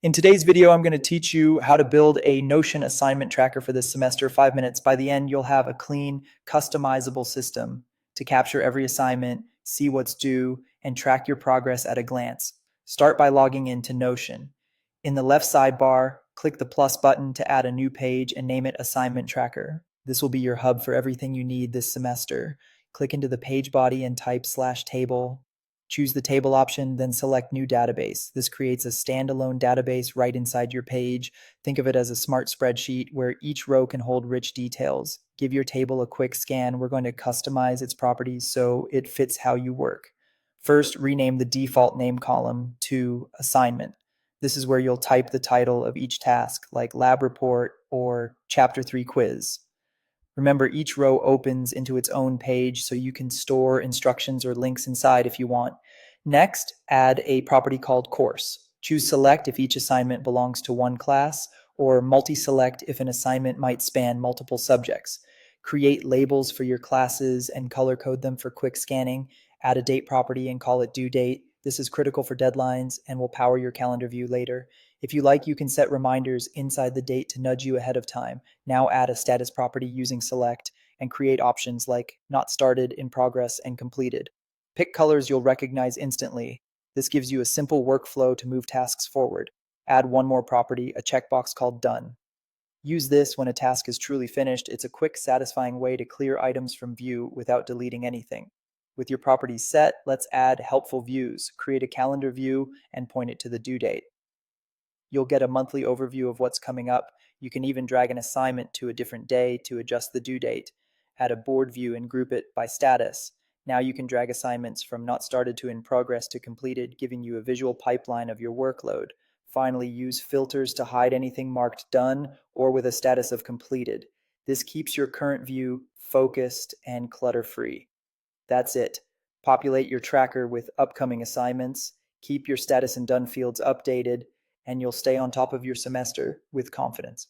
In today's video, I'm going to teach you how to build a Notion assignment tracker for this semester, 5 minutes. By the end, you'll have a clean, customizable system to capture every assignment, see what's due, and track your progress at a glance. Start by logging into Notion. In the left sidebar, click the plus button to add a new page and name it Assignment Tracker. This will be your hub for everything you need this semester. Click into the page body and type /table. Choose the table option, then select New Database. This creates a standalone database right inside your page. Think of it as a smart spreadsheet where each row can hold rich details. Give your table a quick scan. We're going to customize its properties so it fits how you work. First, rename the default name column to Assignment. This is where you'll type the title of each task, like Lab Report or Chapter 3 Quiz. Remember, each row opens into its own page so you can store instructions or links inside if you want. Next, add a property called Course. Choose Select if each assignment belongs to one class, or Multi-Select if an assignment might span multiple subjects. Create labels for your classes and color code them for quick scanning. Add a date property and call it due date. This is critical for deadlines and will power your calendar view later. If you like, you can set reminders inside the date to nudge you ahead of time. Now add a status property using select and create options like not started, in progress, and completed. Pick colors you'll recognize instantly. This gives you a simple workflow to move tasks forward. Add one more property, a checkbox called done. Use this when a task is truly finished. It's a quick, satisfying way to clear items from view without deleting anything. With your properties set, let's add helpful views. Create a calendar view and point it to the due date. You'll get a monthly overview of what's coming up. You can even drag an assignment to a different day to adjust the due date. Add a board view and group it by status. Now you can drag assignments from not started to in progress to completed, giving you a visual pipeline of your workload. Finally, use filters to hide anything marked done or with a status of completed. This keeps your current view focused and clutter-free. That's it. Populate your tracker with upcoming assignments, keep your status and done fields updated, and you'll stay on top of your semester with confidence.